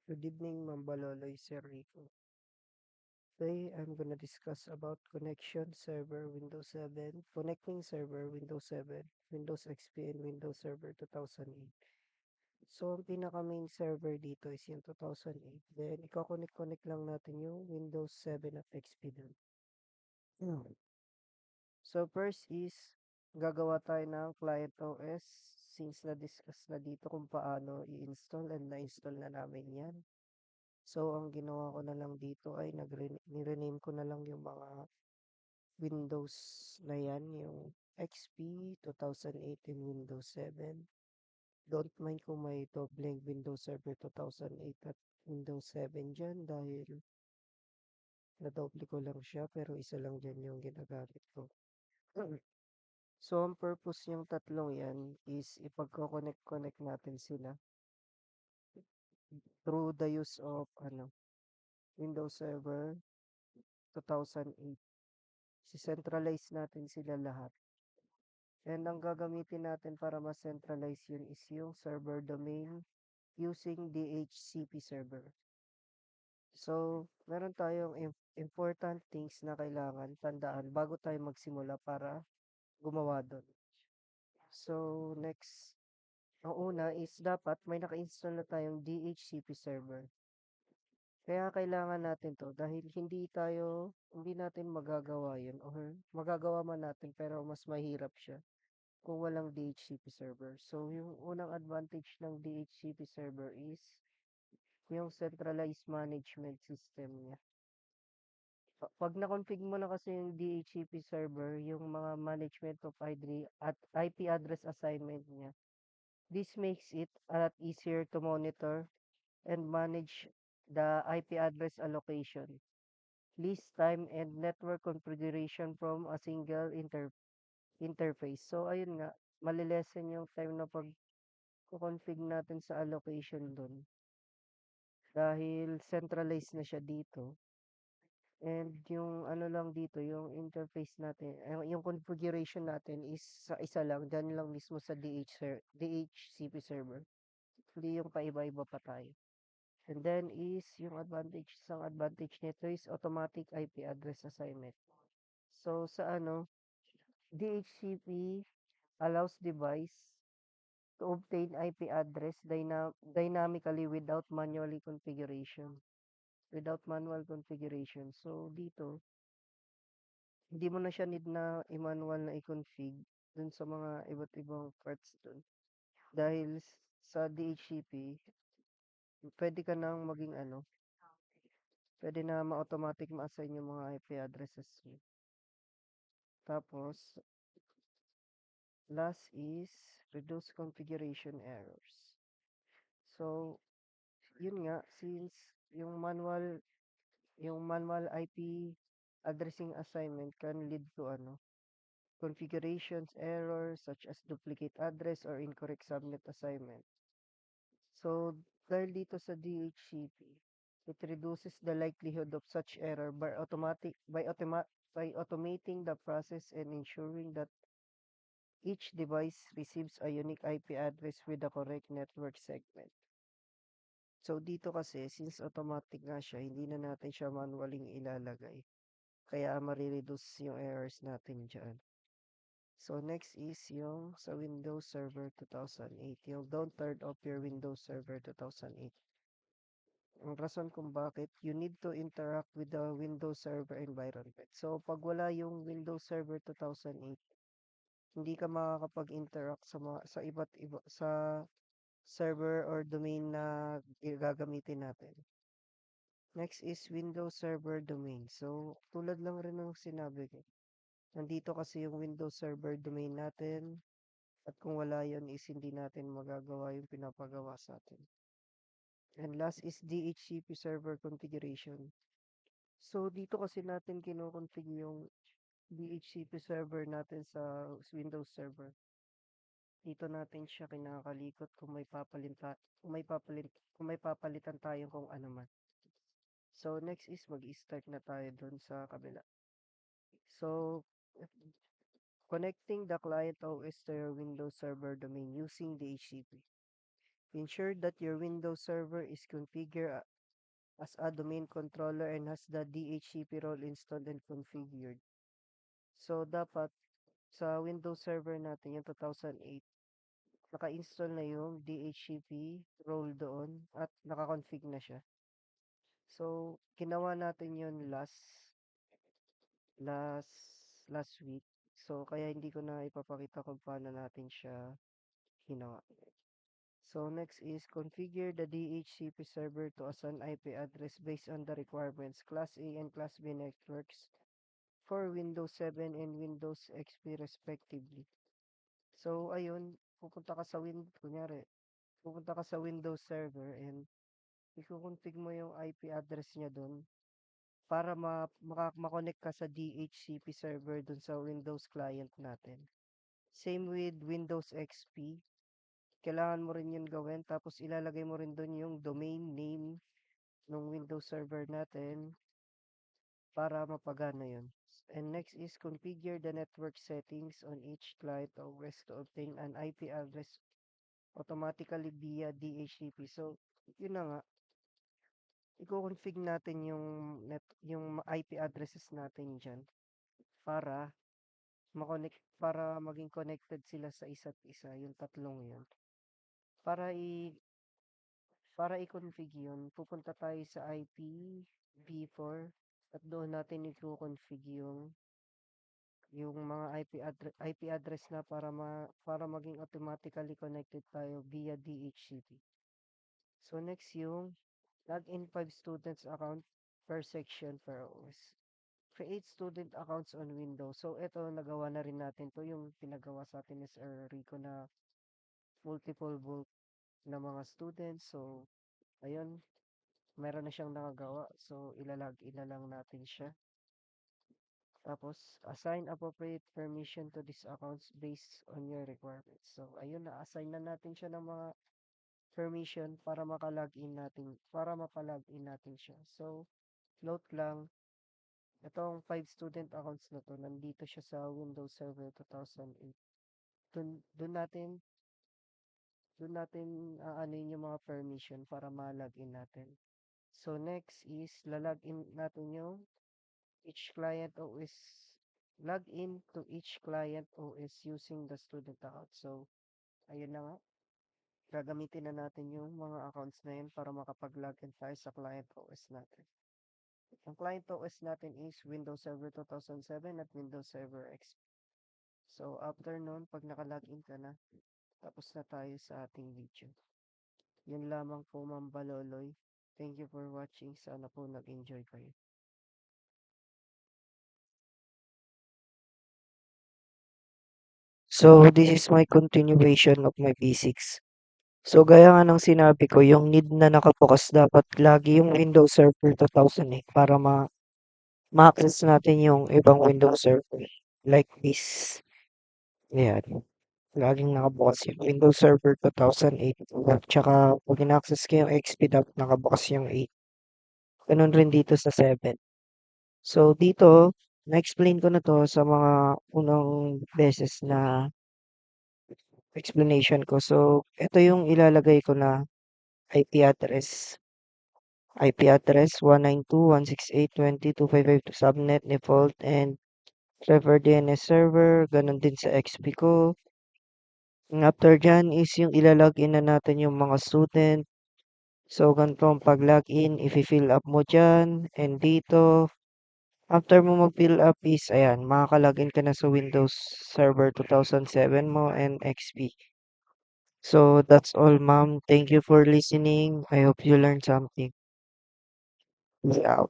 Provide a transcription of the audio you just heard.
Good evening, Ma'am Baloloy, Sir Rico. Today, I'm gonna discuss about connection server Windows 7, connecting server Windows 7, Windows XP, and Windows Server 2008. So, ang pinaka-main server dito is yung 2008. Then, iko-connect lang natin yung Windows 7 at XP dun. Hmm. So, first is, gagawa tayo ng client OS since na-discuss na dito kung paano i-install and na-install na namin yan. So, ang ginawa ko na lang dito ay ni-rename ko na lang yung mga Windows na yan, yung XP, 2008, and Windows 7. Don't mind kung may dobleng Windows Server 2008 at Windows 7 dyan dahil nadoble ko lang siya pero isa lang dyan yung ginagamit ko. So, ang purpose yung tatlong yan is ipagko-connect natin sila through the use of Windows Server 2008. Si-centralize natin sila lahat. And ang gagamitin natin para ma-centralize yun is yung server domain using DHCP server. So, meron tayong important things na kailangan tandaan bago tayo magsimula para gumawa doon. So, next, ang una is dapat may naka-install na tayong DHCP server. Kaya kailangan natin to dahil hindi natin magagawa yun or magagawa man natin pero mas mahirap siya kung walang DHCP server. So, yung unang advantage ng DHCP server is yung centralized management system niya. Pag na-config mo na kasi yung DHCP server, yung mga management of IP address assignment niya, this makes it a lot easier to monitor and manage the IP address allocation, list time, and network configuration from a single interface. So, ayun nga, malilesen yung time na pag-config natin sa allocation dun dahil centralized na siya dito. And yung ano lang dito, yung interface natin, yung configuration natin is sa isa lang, dyan lang mismo sa DHCP server. Hindi yung paiba-iba pa tayo. And then is yung isang advantage nito is automatic IP address assignment. So sa DHCP allows device to obtain IP address dynamically without manual configuration. So dito, hindi mo na siya need na i-manual na i-config dun sa mga iba't ibang parts dun. Dahil sa DHCP, pwede ka nang pwede na ma-automatic ma-assign yung mga IP addresses mo. Tapos, last is reduce configuration errors. So, yun nga, since yung manual IP addressing assignment can lead to configurations errors such as duplicate address or incorrect subnet assignment. So, dahil dito sa DHCP, it reduces the likelihood of such error by automating the process and ensuring that each device receives a unique IP address with the correct network segment. So, dito kasi, since automatic nga siya, hindi na natin siya manualing ilalagay. Kaya marireduce yung errors natin dyan. So, next is yung sa Windows Server 2008. Yung don't turn off your Windows Server 2008. Ang rason kung bakit, you need to interact with the Windows Server environment. So, pag wala yung Windows Server 2008, hindi ka makakapag-interact sa iba't iba sa server or domain na gagamitin natin. Next is Windows Server domain. So, tulad lang rin ng sinabi ko. Nandito kasi yung Windows Server domain natin. At kung wala yun is hindi natin magagawa yung pinapagawa sa atin. And last is DHCP server configuration. So, dito kasi natin kinoconfig yung DHCP server natin sa Windows Server. Dito natin siya kinakalikot kung may papalitan tayo kung ano man. So, next is mag-start na tayo dun sa kabila. So, connecting the client OS to your Windows Server domain using DHCP. Ensure that your Windows server is configured as a domain controller and has the DHCP role installed and configured. So, dapat sa Windows server natin, yung 2008, naka-install na yung DHCP role doon at naka-config na siya. So, ginawa natin yun last last week. So, kaya hindi ko na ipapakita kung paano natin siya ginawa. So, next is configure the DHCP server to assign IP address based on the requirements Class A and Class B networks for Windows 7 and Windows XP respectively. So, ayun, pupunta ka sa Windows server and i-config mo yung IP address niya doon para makonect ka sa DHCP server dun sa Windows client natin. Same with Windows XP, kailangan mo rin yun gawin tapos ilalagay mo rin dun yung domain name ng Windows server natin para mapagana yun. And next is configure the network settings on each client OS to obtain an IP address automatically via DHCP. So, yun na nga, i-config natin yung IP addresses natin diyan para para maging connected sila sa isa't isa, yung tatlong yun. Para i para i-config yun, pupunta tayo sa IPv4 at doon natin i-config yung mga IP address na para maging automatically connected tayo via DHCP. So next yung login 5 students account per section per OS. Create student accounts on Windows. So ito nagawa na rin natin to yung pinagawa sa atin ni Sir Rico na multiple bulk na mga students. So ayun, meron na siyang nakagawa. So ilalag ina lang natin siya. Tapos assign appropriate permission to these accounts based on your requirements. So ayun, na-assign na natin siya ng mga permission para mapalogin natin siya. So note lang, itong 5 student accounts na to, nandito siya sa Windows Server 2008. Dun, dun natin, dun natin aanin yung mga permission para ma-login natin. So next is lalagin natin yung each client OS log in to each client OS using the student account. So ayun na nga, gagamitin na natin yung mga accounts na yun para makapag-login tayo sa client OS natin. Ang client OS natin is Windows Server 2007 at Windows Server XP. So, after nun, pag naka-login ka na, tapos na tayo sa ating video. Yun lamang po, Ma'am Baloloy. Thank you for watching. Sana po nag-enjoy kayo. So, this is my continuation of my basics. So, gaya nga ng sinabi ko, yung need na nakabukas dapat lagi yung Windows Server 2008 para ma-access natin yung ibang Windows Server. Like this. Ayan. Laging nakabukas yung Windows Server 2008. At tsaka, pag in-access ko yung XP, dapat nakabukas yung 8. Ganun rin dito sa 7. So, dito, na-explain ko na to sa mga unang beses na explanation ko. So, ito yung ilalagay ko na IP address. IP address 192.168.20.255 subnet, default, and server DNS server. Ganun din sa XP ko. And after dyan is yung ilalagin na natin yung mga student. So, ganito ang pag-login, i-fill up mo dyan, and dito, after mo mag-fill up is, ayan, makakalagin ka na sa Windows Server 2007 mo and XP. So, that's all, ma'am. Thank you for listening. I hope you learned something. Peace out.